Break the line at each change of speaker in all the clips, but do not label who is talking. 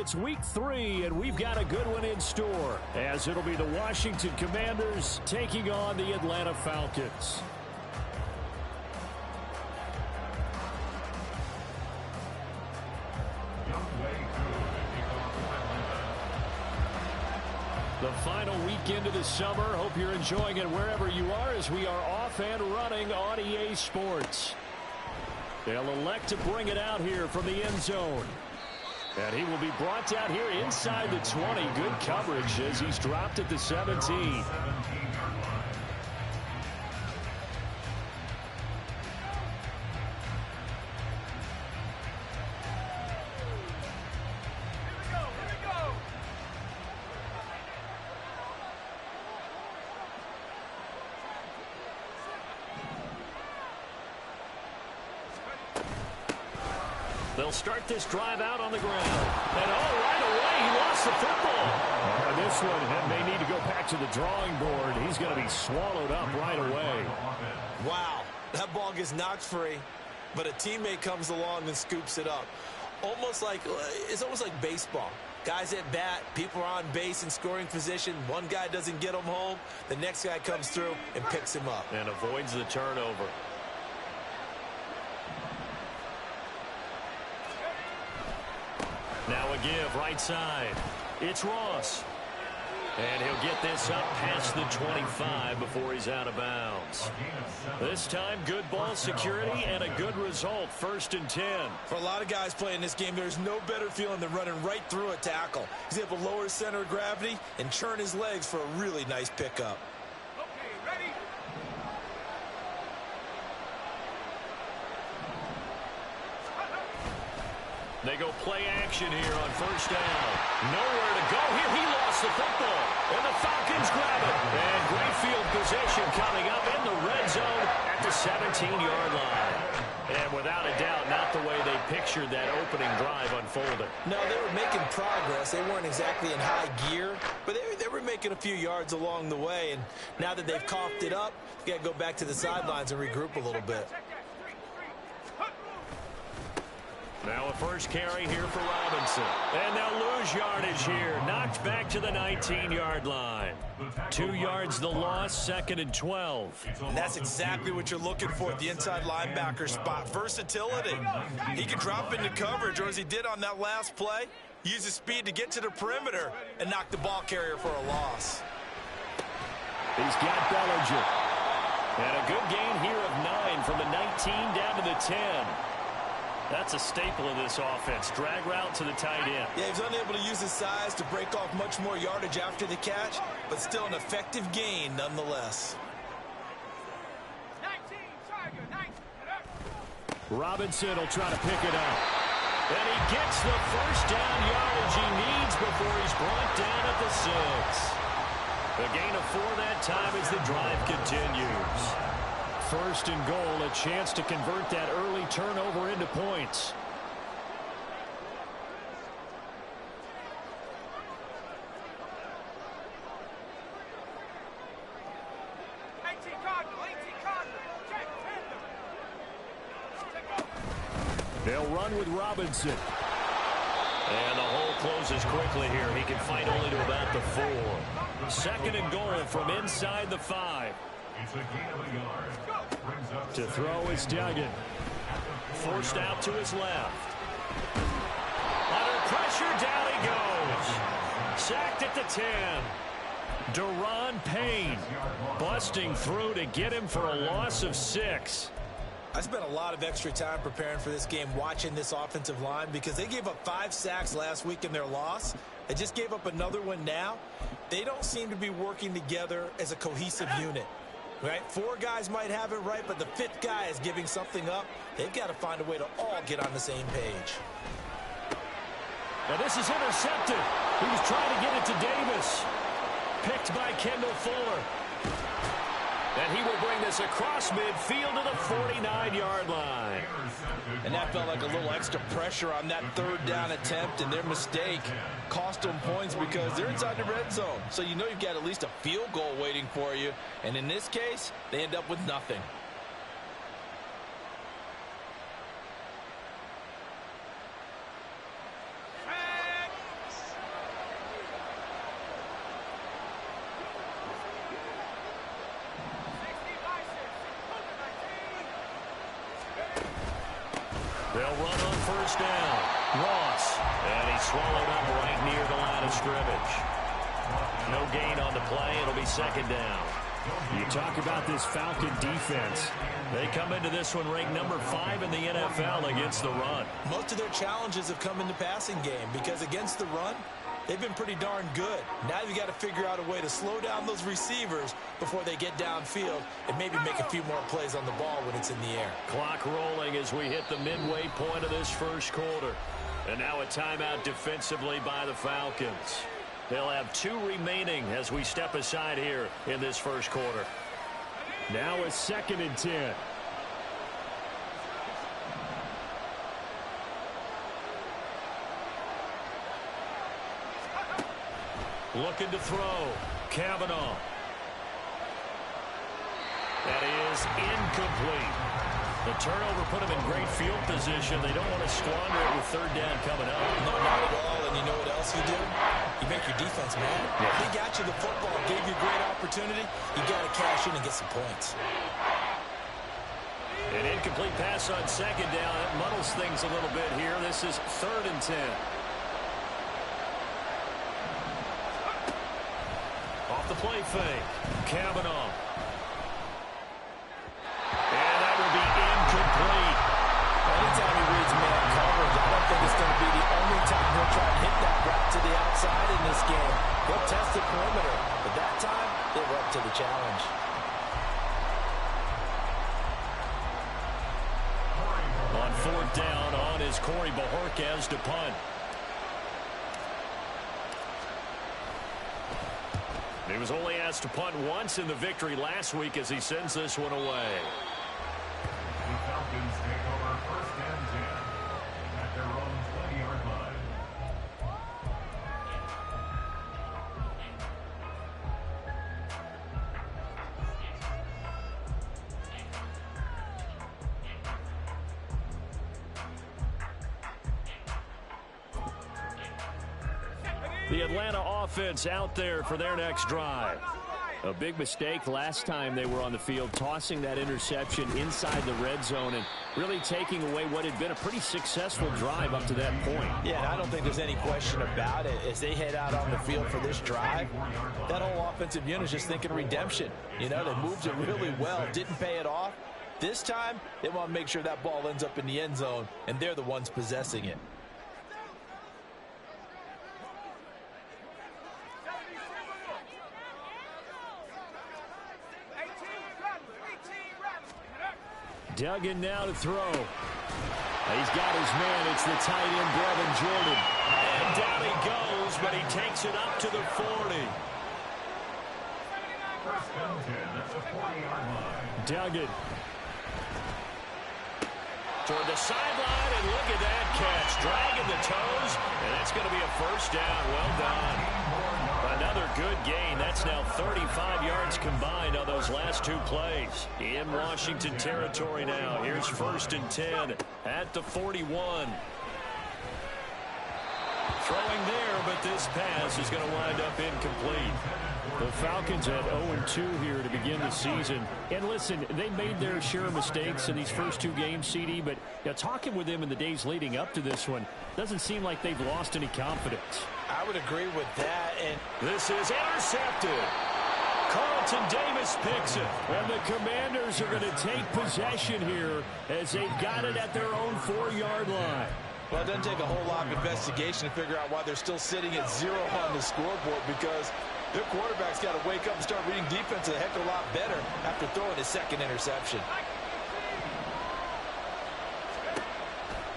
it's week 3, and we've got a good one in store, as it'll be the Washington Commanders taking on the Atlanta Falcons. The final weekend of the summer. Hope you're enjoying it wherever you are, as we are off and running on EA Sports. They'll elect to bring it out here from the end zone. And he will be brought down here inside the 20. Good coverage as he's dropped at the 17. They'll start this drive out on the ground. And right away, he lost the football. This one may need to go back to the drawing board. He's going to be swallowed up right away.
Wow, that ball gets knocked free, but a teammate comes along and scoops it up. It's almost like baseball. Guys at bat, people are on base in scoring position. One guy doesn't get him home. The next guy comes through and picks him up.
And avoids the turnover. Now a give right side. It's Ross. And he'll get this up past the 25 before he's out of bounds. This time, good ball security and a good result. 1st and 10.
For a lot of guys playing this game, there's no better feeling than running right through a tackle. He's able to lower his center of gravity and churn his legs for a really nice pickup.
Okay, ready?
They go play action here on 1st down. Nowhere to go here. He lost the football. And the Falcons grab it. And great field position coming up in the red zone at the 17-yard line. And without a doubt, not the way they pictured that opening drive unfolding.
No, they were making progress. They weren't exactly in high gear, but they were making a few yards along the way. And now that they've coughed it up, you got to go back to the sidelines and regroup a little bit.
Now a first carry here for Robinson. And they'll lose yardage here. Knocked back to the 19-yard line. 2 yards the loss, 2nd and 12.
And that's exactly what you're looking for at the inside linebacker spot. Versatility. He can drop into coverage, or as he did on that last play, use his speed to get to the perimeter and knock the ball carrier for a loss.
He's got Bellinger. And a good gain here of 9 from the 19 down to the 10. That's a staple of this offense. Drag route to the tight end.
Yeah, he's unable to use his size to break off much more yardage after the catch, but still an effective gain nonetheless.
19, Tiger, 19.
Robinson will try to pick it up. And he gets the first down yardage he needs before he's brought down at the 6. A gain of 4 that time as the drive continues. 1st and goal, a chance to convert that early turnover into points. They'll run with Robinson. And the hole closes quickly here. He can fight only to about the 4. 2nd and goal from inside the 5. To throw is Duggan. Forced out to his left. Under pressure, down he goes. Sacked at the 10. Deron Payne busting through to get him for a loss of 6.
I spent a lot of extra time preparing for this game, watching this offensive line, because they gave up 5 sacks last week in their loss. They just gave up another one now. They don't seem to be working together as a cohesive unit. Right? 4 guys might have it right, but the 5th guy is giving something up. They've got to find a way to all get on the same page.
Now this is intercepted. He was trying to get it to Davis. Picked by Kendall Fuller. And he will bring this across midfield to the 49-yard line.
And that felt like a little extra pressure on that 3rd down attempt, and their mistake cost them points because they're inside the red zone. So you know you've got at least a field goal waiting for you. And in this case, they end up with nothing.
They'll run on first down. Ross. And he's swallowed up right near the line of scrimmage. No gain on the play. It'll be second down. You talk about this Falcon defense. They come into this one ranked number 5 in the NFL against the run.
Most of their challenges have come in the passing game because against the run, they've been pretty darn good. Now you've got to figure out a way to slow down those receivers before they get downfield and maybe make a few more plays on the ball when it's in the air.
Clock rolling as we hit the midway point of this first quarter. And now a timeout defensively by the Falcons. They'll have 2 remaining as we step aside here in this first quarter. Now a 2nd and 10. Looking to throw. Kavanaugh. That is incomplete. The turnover put them in great field position. They don't want to squander it with 3rd down coming up.
No, not at all. And you know what else you do? You make your defense mad.
Yeah.
They got you the football, gave you a great opportunity. You got to cash in and get some points.
An incomplete pass on 2nd down. That muddles things a little bit here. This is 3rd and 10. Off the play fake. Kavanaugh. And that will be incomplete.
Anytime he reads man coverage, I don't think it's going to be the only time he'll try to hit that route to the outside in this game. He'll test the perimeter, but that time, they were up to the challenge.
On 4th down, on is Corey Bojorquez to punt. He was only asked to punt once in the victory last week as he sends this one away.
The Falcons take over 1st and 10 at their own 20-yard line.
The Atlanta offense out there for their next drive. A big mistake last time they were on the field, tossing that interception inside the red zone and really taking away what had been a pretty successful drive up to that point.
Yeah, and I don't think there's any question about it. As they head out on the field for this drive, that whole offensive unit is just thinking redemption. You know, they moved it really well, didn't pay it off. This time, they want to make sure that ball ends up in the end zone, and they're the ones possessing it.
Duggan now to throw. He's got his man. It's the tight end, Brevin Jordan. And down he goes, but he takes it up to the 40.
1st and 10 at the 40-yard line.
Duggan. Toward the sideline, and look at that catch. Dragging the toes, and that's going to be a 1st down. Well done. Another good gain. That's now 35 yards combined on those last 2 plays. In Washington territory now. Here's 1st and 10 at the 41. Throwing there, but this pass is going to wind up incomplete. The Falcons at 0-2 here to begin the season. And listen, they made their share of mistakes in these first 2 games, CD, but talking with them in the days leading up to this one, doesn't seem like they've lost any confidence.
I would agree with that. And
this is intercepted. Carlton Davis picks it. And the Commanders are going to take possession here as they've got it at their own 4-yard line.
Well, it doesn't take a whole lot of investigation to figure out why they're still sitting at 0 on the scoreboard, because their quarterback's got to wake up and start reading defense a heck of a lot better after throwing his 2nd interception.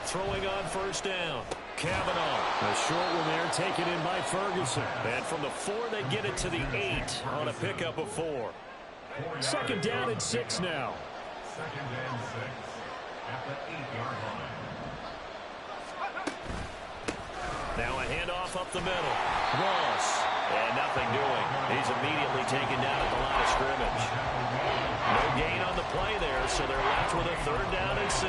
Throwing on 1st down. Kavanaugh. A short one there taken in by Ferguson. And from the 4, they get it to the 8 on a pickup of 4. 2nd down and 6 now.
2nd and 6 at the 8-yard line.
Now a handoff up the middle. Ross. And nothing doing. He's immediately taken down at the line of scrimmage. No gain on the play there, so they're left with a 3rd down and 6.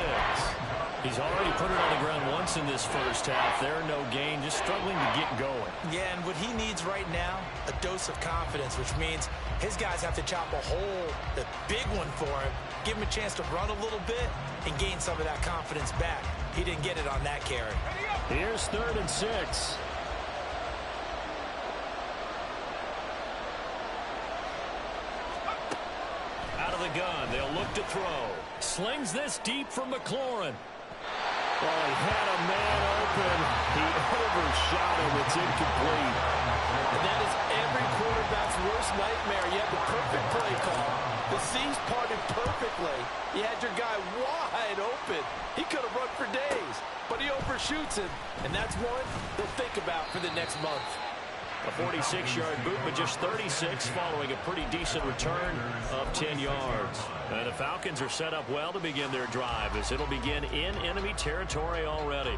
He's already put it on the ground once in this first half. There, no gain, just struggling to get going.
Yeah, and what he needs right now, a dose of confidence, which means his guys have to chop a hole, the big one for him, give him a chance to run a little bit and gain some of that confidence back. He didn't get it on that carry.
Here's 3rd and 6. Out of the gun, they'll look to throw. Slings this deep from McLaurin. Oh, he had a man open. He overshot him. It's incomplete.
And that is every quarterback's worst nightmare. You had the perfect play call. The seams parted perfectly. You had your guy wide open. He could have run for days, but he overshoots him. And that's one they'll think about for the next month.
A 46-yard boot, but just 36 following a pretty decent return of 10 yards. And the Falcons are set up well to begin their drive as it'll begin in enemy territory already.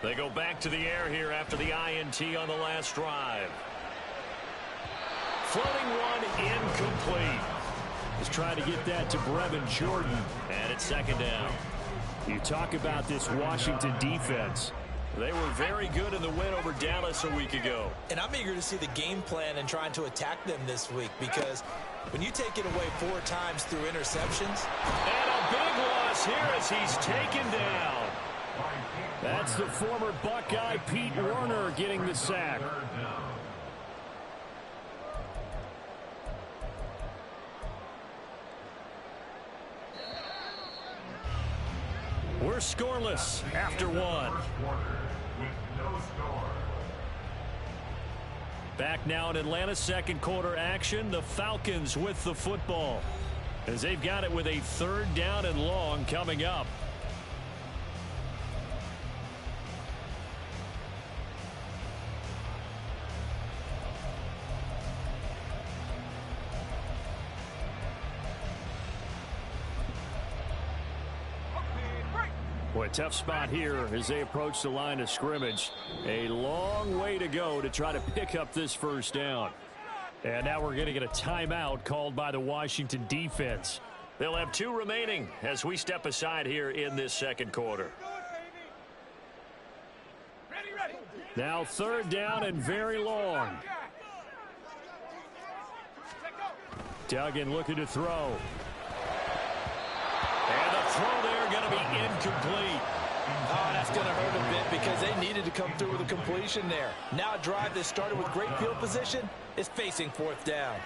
They go back to the air here after the INT on the last drive. Floating one incomplete. He's trying to get that to Brevin Jordan. And it's 2nd down. You talk about this Washington defense. They were very good in the win over Dallas a week ago.
And I'm eager to see the game plan and trying to attack them this week because when you take it away 4 times through interceptions.
And a big loss here as he's taken down. That's the former Buckeye Pete Werner getting the sack. We're scoreless after 1. Back now in Atlanta's 2nd quarter action. The Falcons with the football as they've got it with a 3rd down and long coming up. Boy, tough spot here as they approach the line of scrimmage. A long way to go to try to pick up this 1st down. And now we're going to get a timeout called by the Washington defense. They'll have 2 remaining as we step aside here in this 2nd quarter. Now 3rd down and very long. Duggan looking to throw. And the throw there going to be incomplete.
Oh, that's going to hurt a bit because they needed to come through with a completion there. Now a drive that started with great field position is facing 4th down.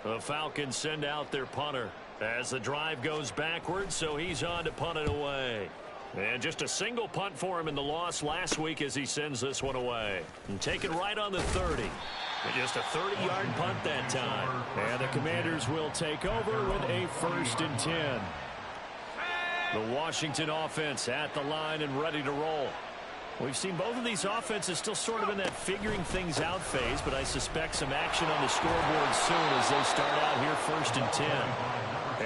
The Falcons send out their punter as the drive goes backwards, so he's on to punt it away. And just a single punt for him in the loss last week as he sends this one away. And taken right on the 30. And just a 30-yard punt that time. And the Commanders will take over with a 1st and 10. The Washington offense at the line and ready to roll. We've seen both of these offenses still sort of in that figuring things out phase, but I suspect some action on the scoreboard soon as they start out here 1st and 10.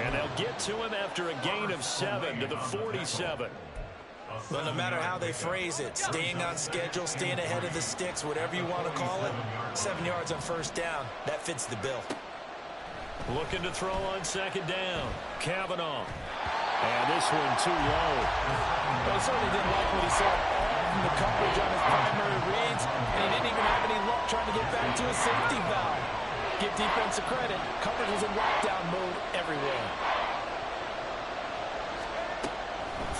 And they'll get to him after a gain of 7 to the 47.
Well, no matter how they phrase it, staying on schedule, staying ahead of the sticks, whatever you want to call it, 7 yards on 1st down, that fits the bill.
Looking to throw on 2nd down. Kavanaugh. And this one too low.
But he certainly didn't like what he saw from the coverage on his primary reads, and he didn't even have any luck trying to get back to his safety valve. Give defense a credit. Coverage was in lockdown mode everywhere.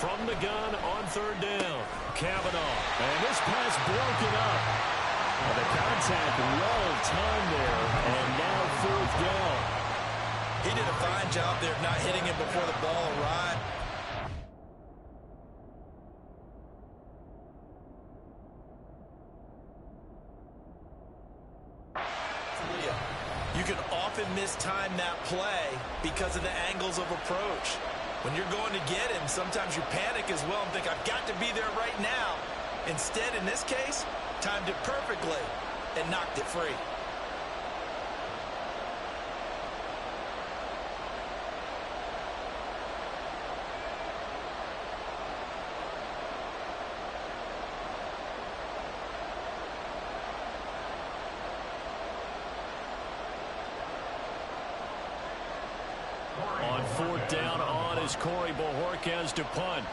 From the gun on 3rd down. Kavanaugh. And this pass broken up. Well, the contact well timed there, and now 4th down.
He did a fine job there of not hitting him before the ball arrived. You can often mistime that play because of the angles of approach. When you're going to get him, sometimes you panic as well and think, I've got to be there right now. Instead, in this case, timed it perfectly and knocked it free.
is Corey Bojorquez to punt.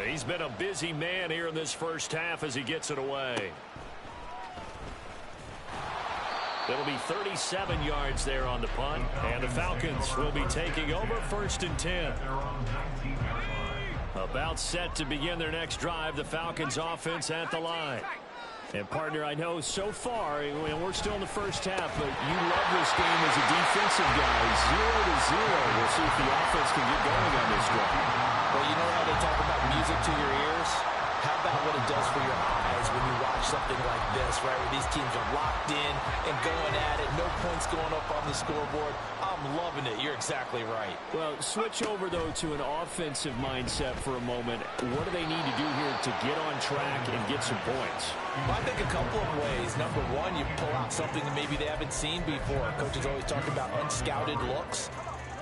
He's been a busy man here in this first half as he gets it away. It'll be 37 yards there on the punt, and the Falcons will be taking over 1st and 10. About set to begin their next drive, the Falcons offense at the line. And, partner, I know so far, and we're still in the first half, but you love this game as a defensive guy. 0-0. We'll see if the offense can get going on this drive.
Well, you know how they talk about music to your ears? How about what it does for your eyes when you watch something like this, right, where these teams are locked in and going at it, no points going up on the scoreboard? I'm loving it. You're exactly right.
Well, switch over, though, to an offensive mindset for a moment. What do they need to do here to get on track and get some points?
Well, I think a couple of ways. Number one, you pull out something that maybe they haven't seen before. Coaches always talk about unscouted looks.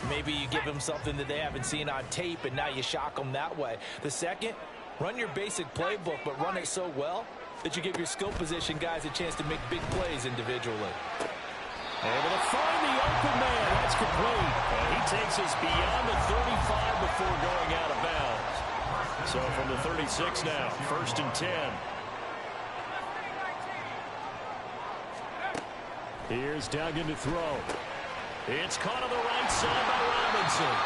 Maybe you give them something that they haven't seen on tape, and now you shock them that way. The second, run your basic playbook, but run it so well that you give your skill position guys a chance to make big plays individually.
Able to find the open man. That's complete. And he takes us beyond the 35 before going out of bounds. So from the 36 now, 1st and 10. Here's Duggan to throw. It's caught on the right side by Robinson.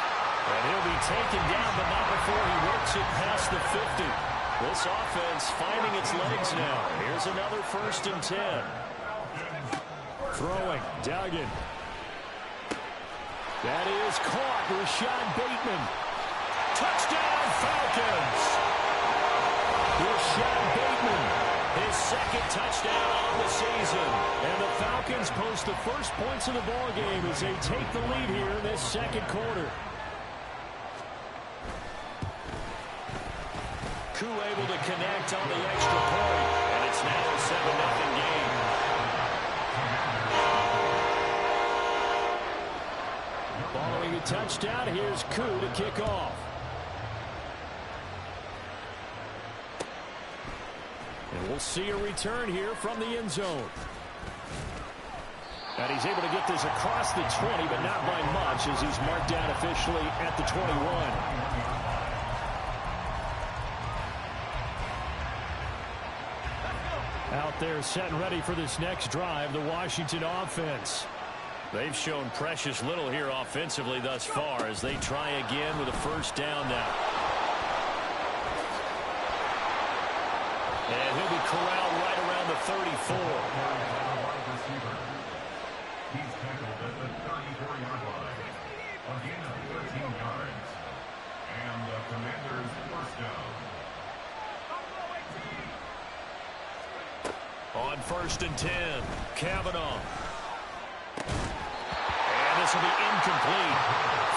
And he'll be taken down, but not before he works it past the 50. This offense finding its legs now. Here's another 1st and 10. Throwing, Duggan. That is caught. Rashad Bateman. Touchdown, Falcons. Rashad Bateman, his 2nd touchdown on the season. And the Falcons post the first points of the ballgame as they take the lead here in this 2nd quarter. Koo able to connect on the extra point, and it's now a 7-0 game. Following a touchdown, here's Koo to kick off. And we'll see a return here from the end zone. And he's able to get this across the 20, but not by much as he's marked down officially at the 21. Out there set and ready for this next drive, the Washington offense. They've shown precious little here offensively thus far as they try again with a 1st down now. And he'll be corralled right around the 34.
He's tackled at the 34-yard line. A gain of 13 yards. And the Commanders' 1st down.
On 1st and 10, Kavanaugh. And this will be incomplete.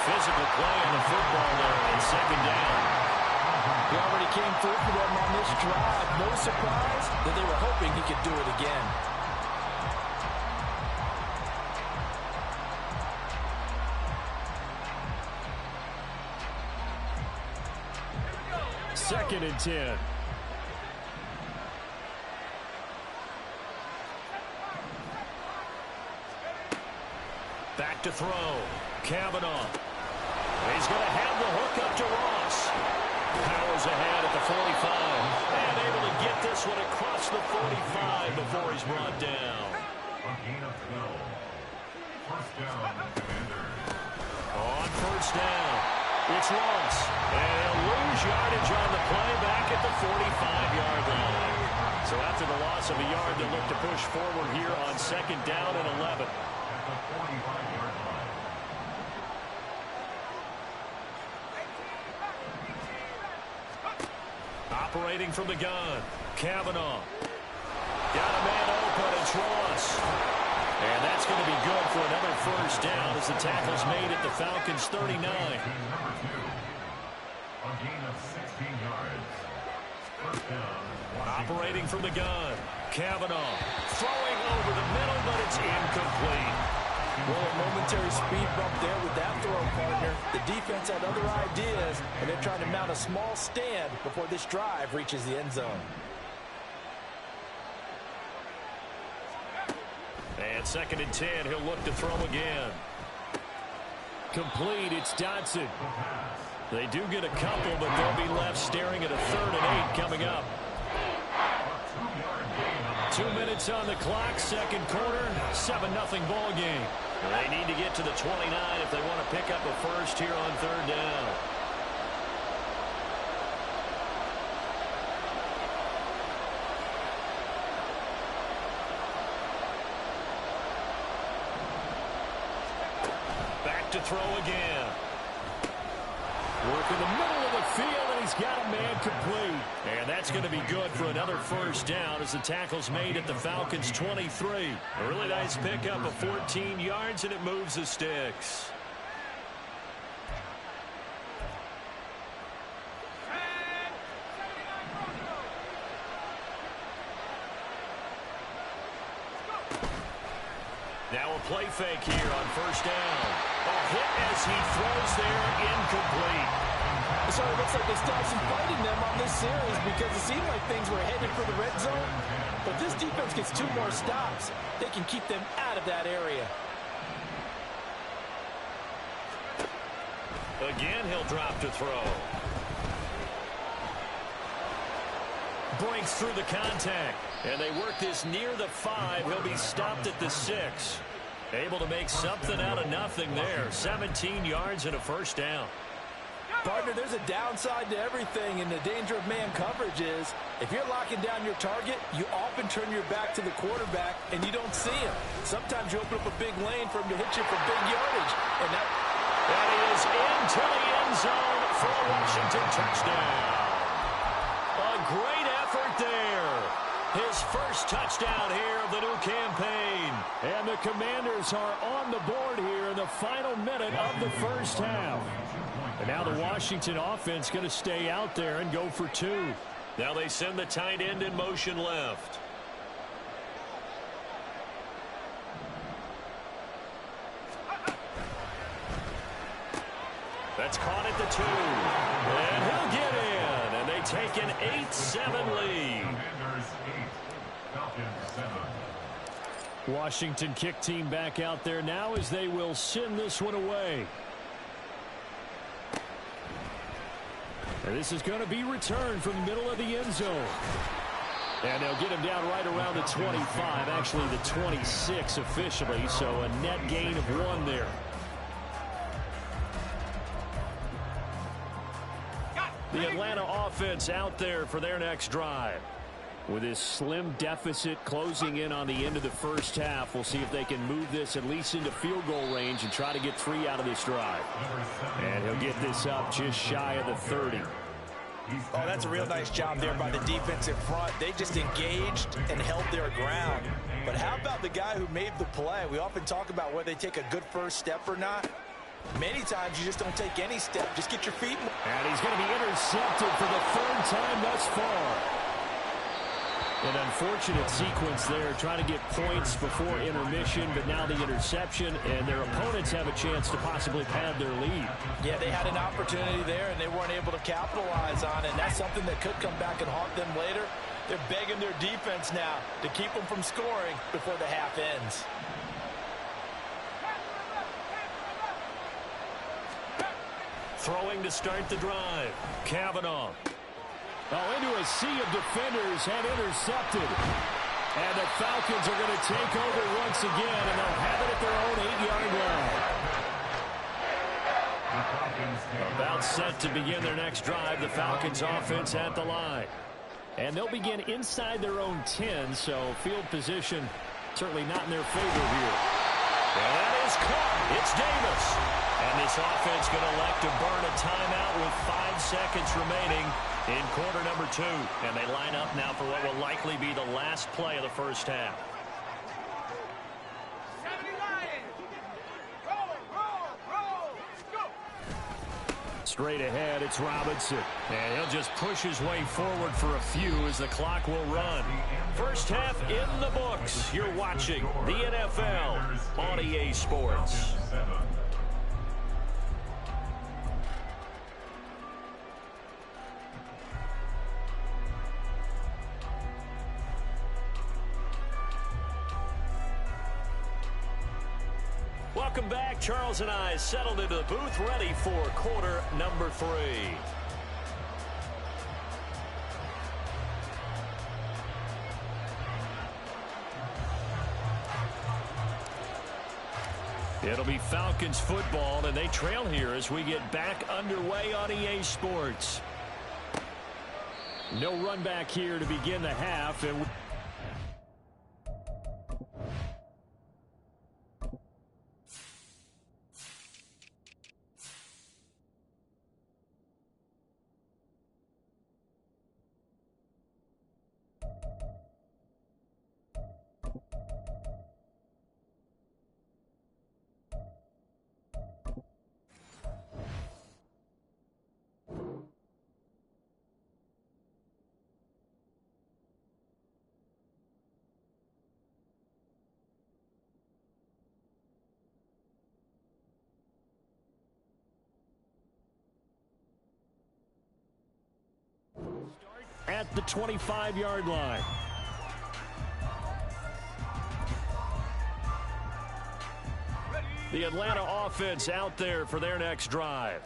Physical play on the football there on 2nd down.
He already came through for them on this drive. No surprise that they were hoping he could do it again.
2nd and 10. Back to throw. Kavanaugh. He's going to have the hook up to Ross. Powers ahead at the 45. And able to get this one across the 45 before he's brought down.
A gain of 12. 1st down, Commanders.
On 1st down, it's Ross. And he'll lose yardage on the play back at the 45-yard line. So after the loss of a yard, they'll look to push forward here on 2nd down and 11.
At the 45-yard line.
Operating from the gun, Kavanaugh. Got a man open, it's Ross. And that's going to be good for another 1st down as the tackle's made at the Falcons' 39.
Number 2. A gain of 16 yards. 1st down.
Operating from the gun, Kavanaugh. Throwing over the middle, but it's incomplete.
Well, a momentary speed bump there with that throw, partner. The defense had other ideas, and they're trying to mount a small stand before this drive reaches the end zone.
And 2nd and 10, he'll look to throw again. Complete, it's Dodson. They do get a couple, but they'll be left staring at a 3rd and 8 coming up. 2 minutes on the clock, 2nd quarter, 7-0 ball game. They need to get to the 29 if they want to pick up a first here on 3rd down. Back to throw again. Work in the middle of the field, and he's got a man complete. And that's going to be good for another first down as the tackle's made at the Falcons' 23. A really nice pickup of 14 yards, and it moves the sticks. Now a play fake here on 1st down. A hit as he throws there, incomplete.
So it looks like they stopped some fighting them on this series because it seemed like things were headed for the red zone. But this defense gets 2 more stops. They can keep them out of that area.
Again, he'll drop to throw. Breaks through the contact. And they work this near the 5. He'll be stopped at the 6. Able to make something out of nothing there. 17 yards and a first down.
Partner, there's a downside to everything, and the danger of man coverage is if you're locking down your target, you often turn your back to the quarterback and you don't see him. Sometimes you open up a big lane for him to hit you for big yardage. And that
is into the end zone for a Washington touchdown. A great effort there. His first touchdown here of the new campaign. And the Commanders are on the board here in the final minute of the first half. And now the Washington offense going to stay out there and go for 2. Now they send the tight end in motion left. That's caught at the 2. And he'll get in. And they take an 8-7 lead. Washington kick team back out there now as they will send this one away. And this is going to be returned from the middle of the end zone. And they'll get him down right around the 25, actually the 26 officially, so a net gain of 1 there. The Atlanta offense out there for their next drive. With this slim deficit closing in on the end of the first half, we'll see if they can move this at least into field goal range and try to get 3 out of this drive. And he'll get this up just shy of the 30.
Oh, that's a real nice job there by the defense in front. They just engaged and held their ground. But how about the guy who made the play? We often talk about whether they take a good first step or not. Many times you just don't take any step. Just get your feet.
And he's going to be intercepted for the 3rd time thus far. An unfortunate sequence there, trying to get points before intermission, but now the interception, and their opponents have a chance to possibly pad their lead.
Yeah, they had an opportunity there, and they weren't able to capitalize on it, and that's something that could come back and haunt them later. They're begging their defense now to keep them from scoring before the half ends.
Throwing to start the drive. Kavanaugh. Oh, into a sea of defenders and intercepted. And the Falcons are going to take over once again, and they'll have it at their own 8-yard line. About set to begin their next drive, the Falcons offense at the line. And they'll begin inside their own 10, so field position certainly not in their favor here. And that is caught. It's Davis. And this offense going to elect to burn a timeout with 5 seconds remaining in quarter number 2. And they line up now for what will likely be the last play of the first half. Straight ahead, it's Robinson. And he'll just push his way forward for a few as the clock will run. First half in the books. You're watching the NFL on EA Sports. Welcome back. Charles and I settled into the booth, ready for quarter number 3. It'll be Falcons football, and they trail here as we get back underway on EA Sports. No run back here to begin the half. And at the 25-yard line. The Atlanta offense out there for their next drive.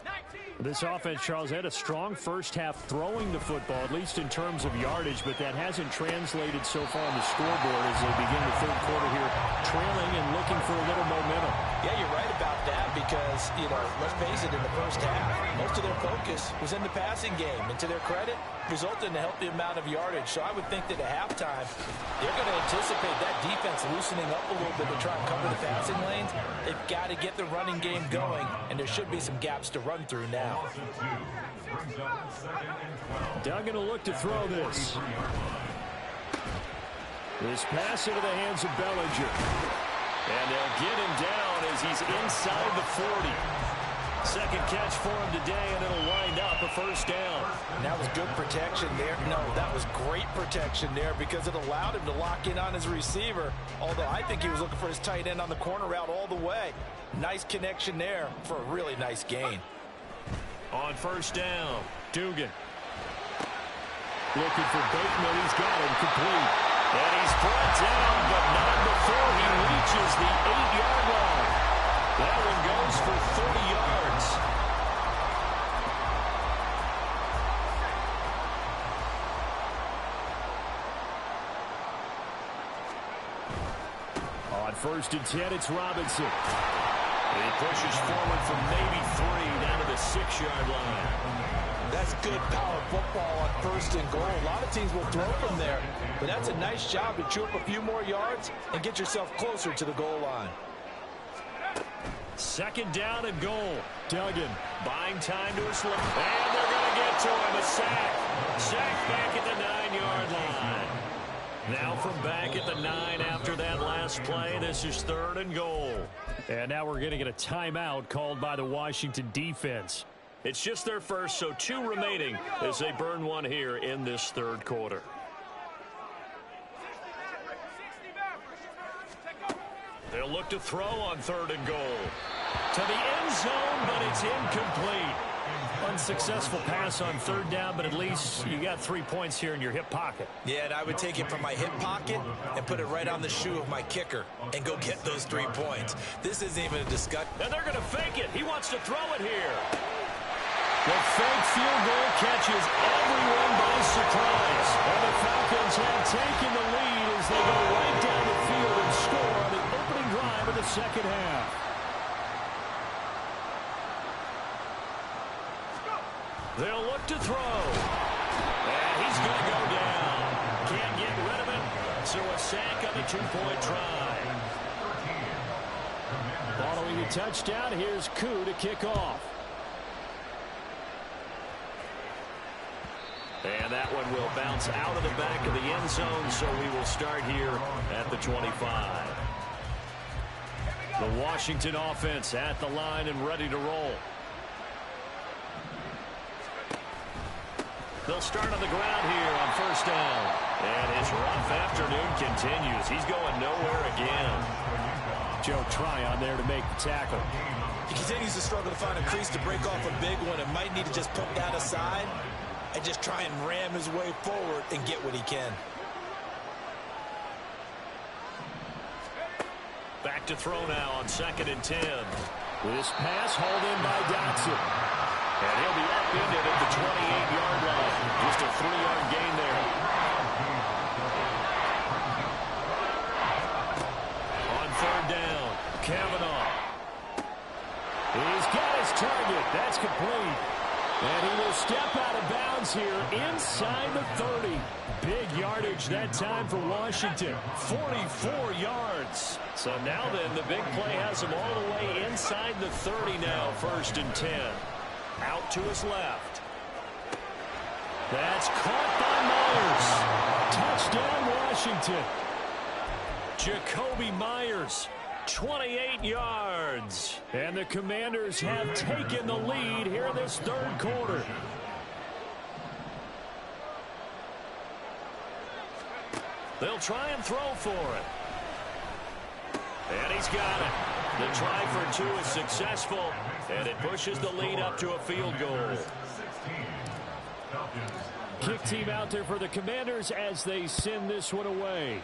This offense, Charles, had a strong first half throwing the football, at least in terms of yardage, but that hasn't translated so far on the scoreboard as they begin the third quarter here, trailing and looking for a little momentum.
Yeah, you're right about that because, let's face it, in the first half, most of their focus was in the passing game. And to their credit, resulted in a healthy amount of yardage. So I would think that at halftime, they're going to anticipate that defense loosening up a little bit to try and cover the passing lanes. They've got to get the running game going, and there should be some gaps to run through now.
Duggan will look to throw this. This pass into the hands of Bellinger. And they'll get him down as he's inside the 40. Second catch for him today, and it'll wind up a first down.
And that was good protection there. No, that was great protection there because it allowed him to lock in on his receiver, although I think he was looking for his tight end on the corner route all the way. Nice connection there for a really nice gain.
On first down, Dugan. Looking for Bateman. He's got him complete. And he's brought down, but not before he reaches the 8-yard line. That one goes for 30 yards. On 1st and 10, it's Robinson. He pushes forward from maybe 3 down to the 6-yard line.
That's good power football on 1st and goal. A lot of teams will throw from there, but that's a nice job to chew up a few more yards and get yourself closer to the goal line.
2nd down and goal. Duggan buying time to his left. And they're going to get to him. A sack. Sack back at the 9-yard line. Now from back at the 9 after that last play, this is 3rd and goal. And now we're going to get a timeout called by the Washington defense. It's just their first, so 2 remaining as they burn one here in this 3rd quarter. They'll look to throw on 3rd and goal. To the end zone, but it's incomplete. Unsuccessful pass on 3rd down, but at least you got 3 points here in your hip pocket.
Yeah, and I would take it from my hip pocket and put it right on the shoe of my kicker and go get those 3 points. This isn't even a discussion.
And they're going to fake it. He wants to throw it here. The fake field goal catches everyone by surprise. And the Falcons have taken the lead as they go right down the field and score on the opening drive of the second half. They'll look to throw. And he's going to go down. Can't get rid of it. So a sack on the 2-point try. Following the touchdown, here's Koo to kick off. And that one will bounce out of the back of the end zone, so we will start here at the 25. The Washington offense at the line and ready to roll. They'll start on the ground here on 1st down. And his rough afternoon continues. He's going nowhere again. Joe Tryon there to make the tackle.
He continues to struggle to find a crease to break off a big one and might need to just put that aside and just try and ram his way forward and get what he can.
Back to throw now on 2nd and 10. This pass hauled in by Dotson. And he'll be upended at the 28-yard line. Just a 3-yard gain there. On 3rd down, Kavanaugh. He's got his target. That's complete. And he will step out of bounds here inside the 30. Big yardage that time for Washington. 44 yards. So now then, the big play has him all the way inside the 30 now, 1st and 10. Out to his left. That's caught by Myers. Touchdown, Washington. Jacoby Myers. 28 yards. And the Commanders have taken the lead here in this 3rd quarter. They'll try and throw for it. And he's got it. The try for 2 is successful, and it pushes the lead up to a field goal. Kick team out there for the Commanders as they send this one away.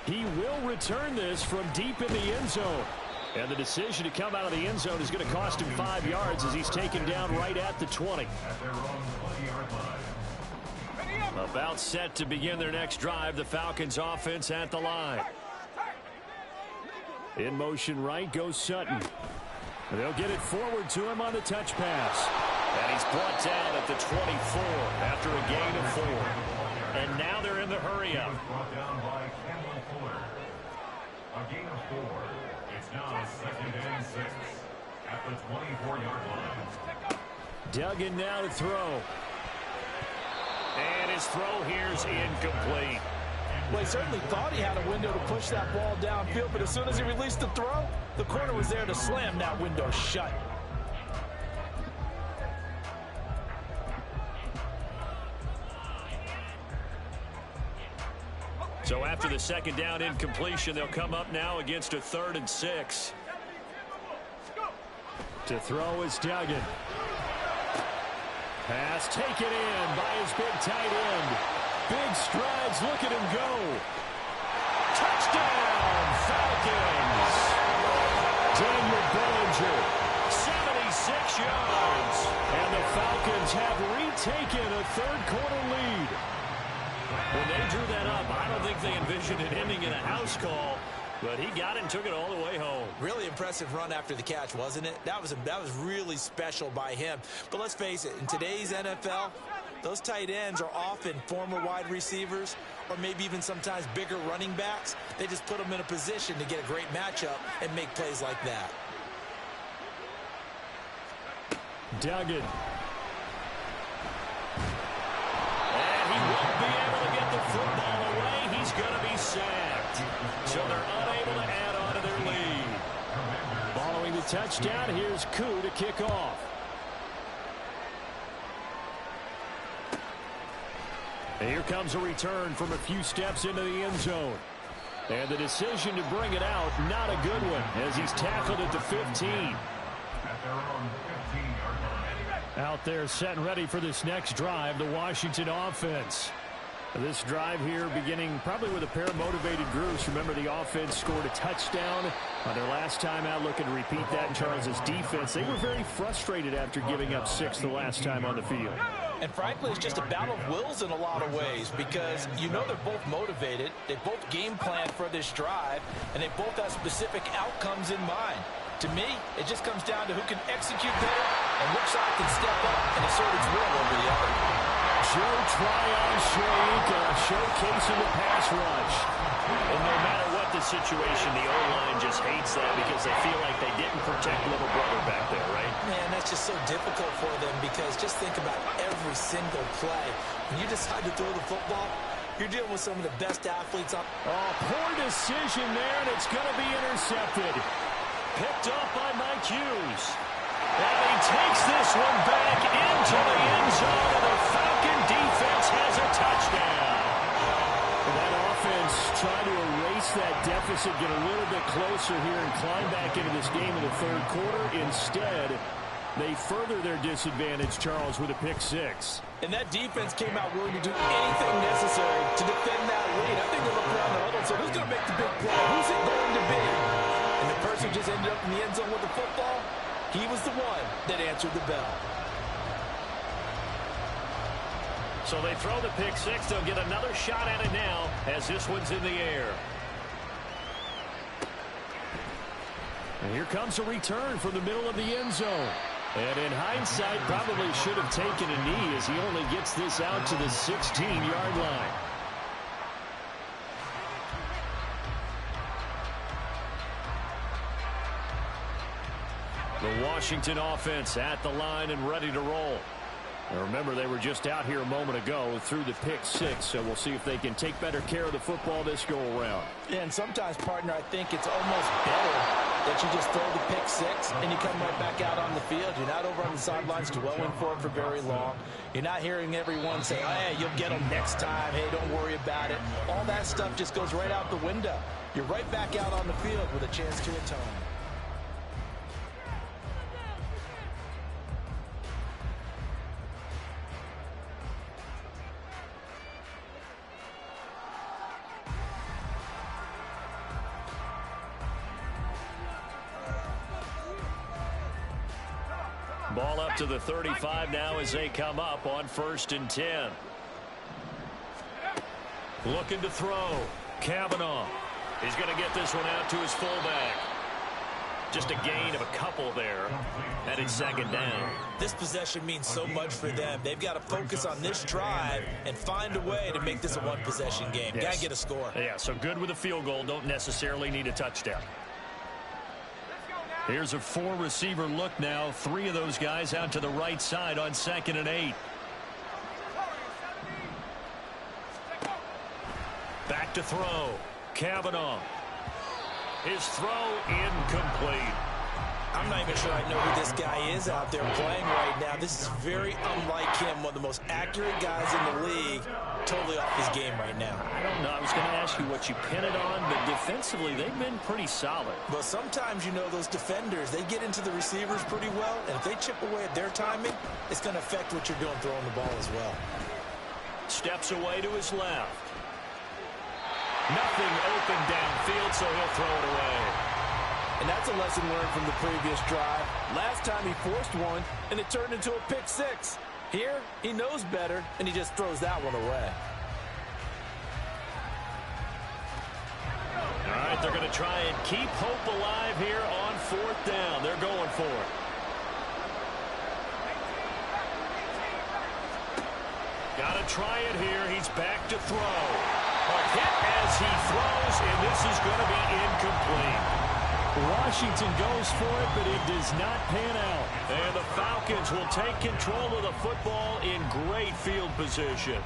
He will return this from deep in the end zone. And the decision to come out of the end zone is going to cost him 5 yards as he's taken down right at the 20. About set to begin their next drive. The Falcons offense at the line. In motion right goes Sutton. They'll get it forward to him on the touch pass. And he's brought down at the 24 after a gain of 4. And now they're in the hurry-up.
A gain of 4. It's now 2nd and 6 at the 24-yard line.
Duggan now to throw. And his throw here's incomplete.
Well, he certainly thought he had a window to push that ball downfield, but as soon as he released the throw, the corner was there to slam that window shut.
So after the 2nd down incompletion, they'll come up now against a 3rd and 6. To throw is Duggan. Pass taken in by his big tight end. Big strides. Look at him go. Touchdown, Falcons. Daniel Bellinger, 76 yards. And the Falcons have retaken a 3rd quarter lead. When they drew that up, I don't think they envisioned it ending in a house call, but he got it and took it all the way home.
Really impressive run after the catch, wasn't it? That was really special by him. But let's face it, in today's NFL, those tight ends are often former wide receivers or maybe even sometimes bigger running backs. They just put them in a position to get a great matchup and make plays like that.
Duggan. And he won't be able to get the football away. He's going to be sacked. So they're unable to add on to their lead. Following the touchdown, here's Koo to kick off. And here comes a return from a few steps into the end zone. And the decision to bring it out, not a good one, as he's tackled at the 15. Out there set and ready for this next drive, the Washington offense. This drive here beginning probably with a pair of motivated groups. Remember, the offense scored a touchdown on their last time out, looking to repeat that in Charles's defense. They were very frustrated after giving up 6 the last time on the field.
And frankly, it's just a battle of wills in a lot of ways, because you know they're both motivated, they both game plan for this drive, and they both have specific outcomes in mind. To me, it just comes down to who can execute better and which side can step up and assert its will over the other.
Joe Tryon showcasing the pass rush. And no matter what the situation, the O-line just hates that because they feel like they didn't protect little brother back there, right?
Man, that's just so difficult for them, because just think about every single play. When you decide to throw the football, you're dealing with some of the best athletes on.
Oh, poor decision there, and it's going to be intercepted. Picked up by Mike Hughes. And he takes this one back into the end zone, and the Falcon defense has a touchdown. That offense trying to erase that deficit, get a little bit closer here and climb back into this game in the 3rd quarter. Instead, They further their disadvantage, Charles, with a pick six.
And that defense came out willing to do anything necessary to defend that lead. I think they look around the huddle and said, who's going to make the big play? Who's it going to be? And the person just ended up in the end zone with the football. He was the one that answered the bell.
So they throw the pick six. They'll get another shot at it now as this one's in the air. And here comes a return from the middle of the end zone. And in hindsight, probably should have taken a knee as he only gets this out to the 16-yard line. The Washington offense at the line and ready to roll. And remember, they were just out here a moment ago through the pick six, so we'll see if they can take better care of the football this go-around.
Yeah, and sometimes, partner, I think it's almost better that you just throw the pick six and you come right back out on the field. You're not over on the sidelines dwelling for it for very long. You're not hearing everyone say, oh, hey, you'll get them next time. Hey, don't worry about it. All that stuff just goes right out the window. You're right back out on the field with a chance to atone.
Ball up to the 35 now as they come up on 1st and 10. Looking to throw. Kavanaugh. He's going to get this one out to his fullback. Just a gain of a couple there. And it's 2nd down.
This possession means so much for them. They've got to focus on this drive and find a way to make this a one-possession game.
Yes.
Got to get a score.
Yeah, so good with a field goal. Don't necessarily need a touchdown. Here's a 4-receiver look now. 3 of those guys out to the right side on 2nd and 8. Back to throw. Kavanaugh. His throw incomplete.
I'm not even sure I know who this guy is out there playing right now. This is very unlike him, one of the most accurate guys in the league. Totally off his game right now.
I don't know. I was going to ask you what you pin it on, but defensively, they've been pretty solid.
But sometimes, you know, those defenders, they get into the receivers pretty well, and if they chip away at their timing, it's going to affect what you're doing throwing the ball as well.
Steps away to his left. Nothing open downfield, so he'll throw it away.
And that's a lesson learned from the previous drive. Last time he forced one, and it turned into a pick six. Here, he knows better, and he just throws that one away.
All right, they're going to try and keep hope alive here on 4th down. They're going for it. Got to try it here. He's back to throw. A hit as he throws, and this is going to be incomplete. Washington goes for it, but it does not pan out. And the Falcons will take control of the football in great field position.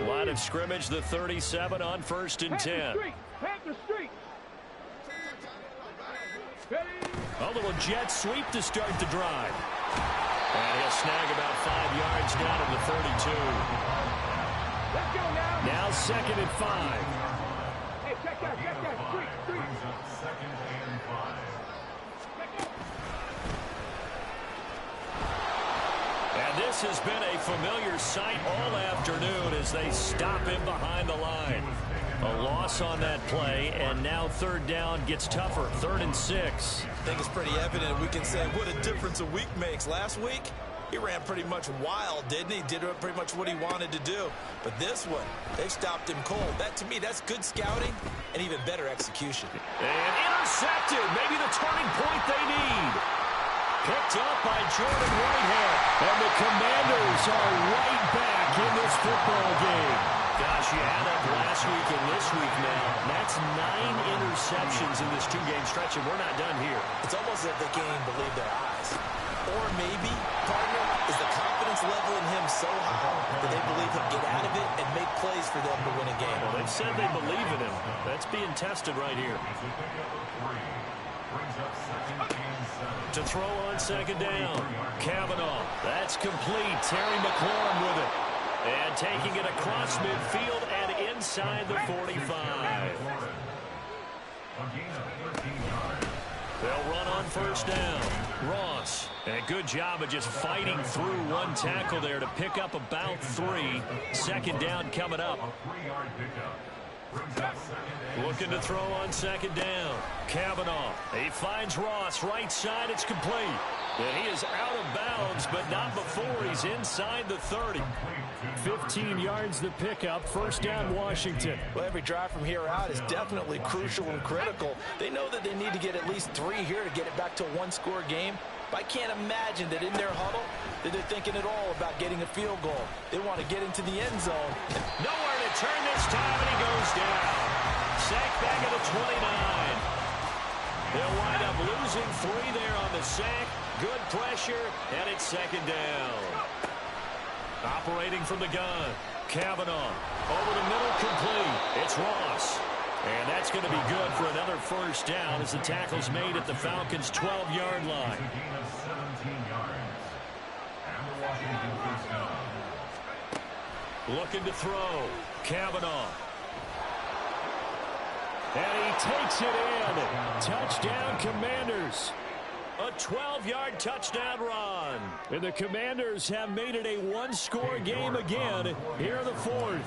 Line of scrimmage, the 37 on 1st and 10. A little jet sweep to start the drive. And he'll snag about 5 yards down to the 32.
Let's go now.
Now 2nd and 5.
Hey, check that. Street.
Second and 5.
And this has been a familiar sight all afternoon as they stop him behind the line. A loss on that play, and now 3rd down gets tougher. 3rd and 6.
I think it's pretty evident. We can say what a difference a week makes. Last week, he ran pretty much wild, didn't he? Did pretty much what he wanted to do. But this one, they stopped him cold. That, to me, that's good scouting and even better execution.
And intercepted. Maybe the turning point they need. Picked up by Jordan Whitehead. And the Commanders are right back in this football game. Gosh, you had up last week and this week now. That's 9 interceptions in this 2-game stretch, and we're not done here.
It's almost as if they can't even believe their eyes. Or maybe, partner, is the confidence level in him so high that they believe he'll get out of it and make plays for them to win a game.
Well, they have said they believe in him. That's being tested right here. To throw on second down. Kavanaugh. That's complete. Terry McLaurin with it. And taking it across midfield and inside the 45. They'll run on first down. Ross. And a good job of just fighting through one tackle there to pick up about 3. Second down coming up. Looking to throw on second down. Kavanaugh. He finds Ross. Right side. It's complete. And he is out of bounds, but not before he's inside the 30. 15 yards the pickup. First down, Washington.
Well, every drive from here out is definitely crucial and critical. They know that they need to get at least 3 here to get it back to a one-score game. But I can't imagine that in their huddle that they're thinking at all about getting a field goal. They want to get into the end zone.
Nowhere to turn this time, and he goes down. Sacked back at the 29. They'll wind up losing 3 there on the sack. Good pressure, and it's second down. Operating from the gun. Kavanaugh. Over the middle, complete. It's Ross. And that's going to be good for another first down as the tackle's made at the Falcons' 12-yard line. Looking to throw. Kavanaugh. And he takes it in. Touchdown, Commanders. A 12-yard touchdown run. And the Commanders have made it a one-score game again here in the 4th.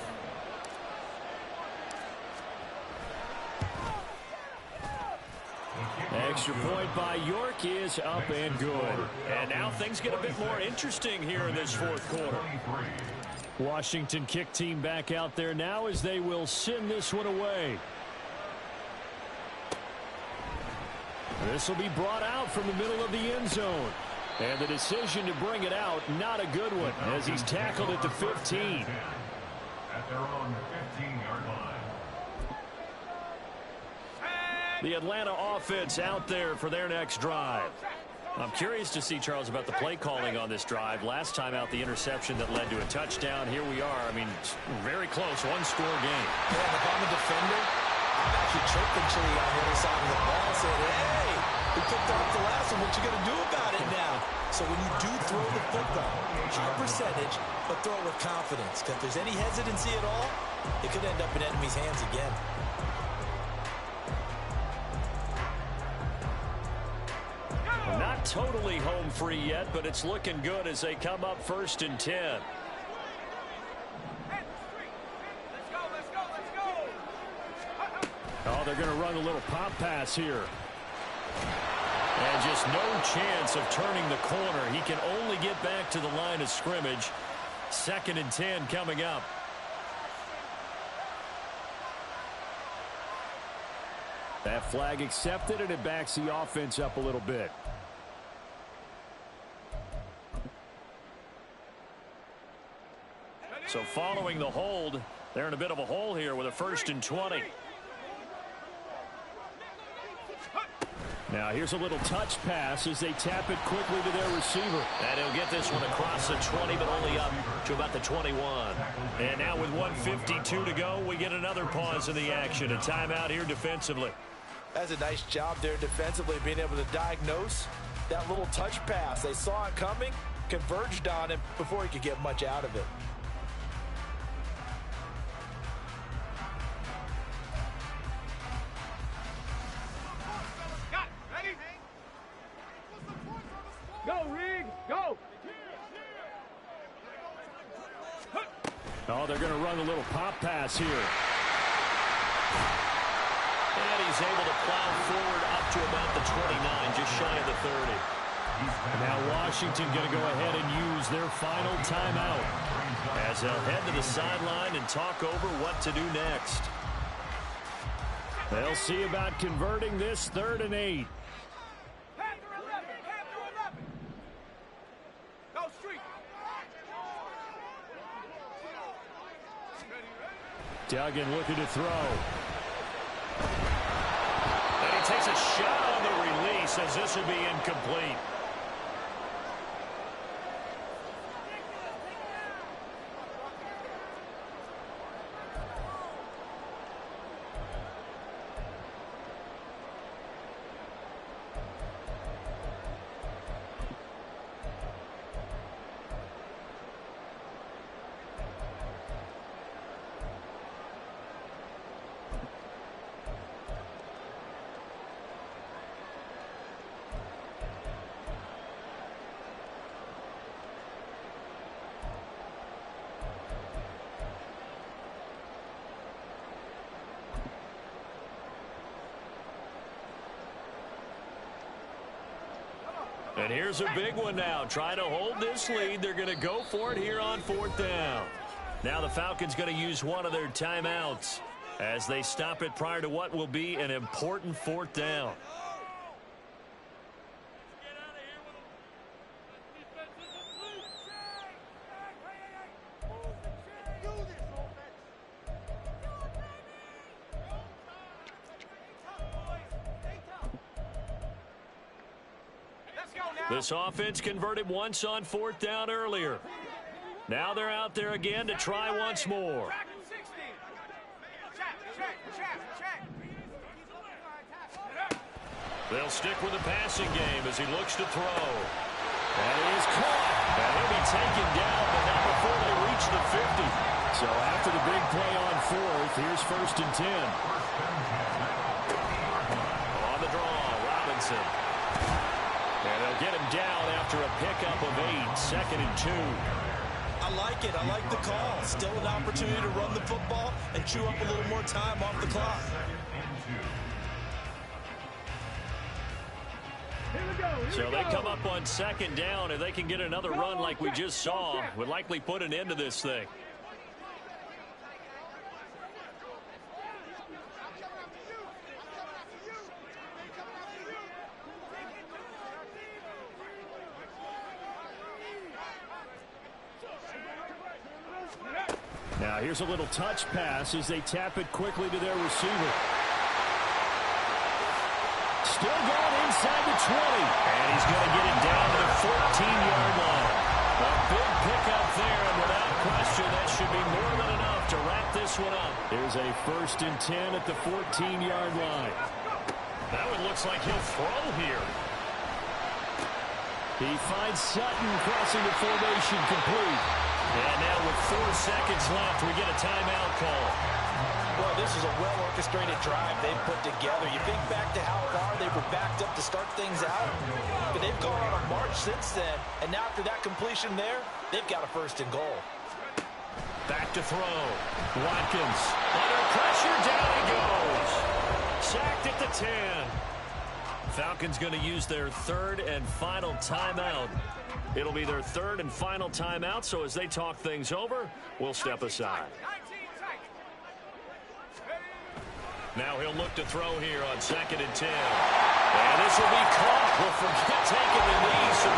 Extra point by York is up and good. And now things get a bit more interesting here in this 4th quarter. Washington kick team back out there now as they will send this one away. This will be brought out from the middle of the end zone. And the decision to bring it out, not a good one, as he's tackled at the 15.
At their own 15-yard line.
The Atlanta offense out there for their next drive. I'm curious to see, Charles, about the play calling on this drive. Last time out, the interception that led to a touchdown. Here we are. I mean, very close, one-score game.
Yeah, if I'm a defender, I'm actually chirping Chili on the other side of the ball and saying, hey, we picked off the last one. What you going to do about it now? So when you do throw the football, high percentage, but throw it with confidence. Because if there's any hesitancy at all, it could end up in enemy's hands again.
Not totally home free yet, but it's looking good as they come up 1st and 10. Oh, they're going to run a little pop pass here. And just no chance of turning the corner. He can only get back to the line of scrimmage. 2nd and 10 coming up. That flag accepted, and it backs the offense up a little bit. So following the hold, they're in a bit of a hole here with a 1st and 20. Now here's a little touch pass as they tap it quickly to their receiver. And he'll get this one across the 20, but only up to about the 21. And now with 1:52 to go, we get another pause in the action. A timeout here defensively.
That's a nice job there defensively, being able to diagnose that little touch pass. They saw it coming, converged on him before he could get much out of it.
Go, Reed, go!
Oh, they're going to run a little pop pass here. And he's able to plow forward up to about the 29, just shy of the 30. Now Washington going to go ahead and use their final timeout as they'll head to the sideline and talk over what to do next. They'll see about converting this 3rd and 8. Duggan looking to throw. And he takes a shot on the release as this will be incomplete. And here's a big one now. Trying to hold this lead. They're going to go for it here on 4th down. Now the Falcons going to use one of their timeouts as they stop it prior to what will be an important 4th down. This offense converted once on 4th down earlier. Now they're out there again to try once more. They'll stick with the passing game as he looks to throw. And he is caught. And he'll be taken down, but not before they reach the 50. So after the big play on 4th, here's 1st and 10. On the draw, Robinson. And they'll get him down after a pickup of 8, 2nd and 2.
I like it. I like the call. Still an opportunity to run the football and chew up a little more time off the clock.
So they come up on 2nd down, and they can get another run like we just saw. Would likely put an end to this thing. Now here's a little touch pass as they tap it quickly to their receiver. Still going inside the 20. And he's going to get it down to the 14-yard line. A big pickup there, and without question, that should be more than enough to wrap this one up. Here's a 1st and 10 at the 14-yard line. That one looks like he'll throw here. He finds Sutton crossing the formation complete. And now with 4 seconds left, we get a timeout call.
Well, this is a well-orchestrated drive they've put together. You think back to how far they were backed up to start things out. But they've gone on a march since then. And now after that completion there, they've got a 1st and goal.
Back to throw. Watkins under pressure. Down he goes. Sacked at the 10. Falcons going to use their 3rd and final timeout. It'll be their 3rd and final timeout, so as they talk things over, we'll step aside. Now he'll look to throw here on 2nd and 10. And this will be caught. We'll forget taking the knee. Some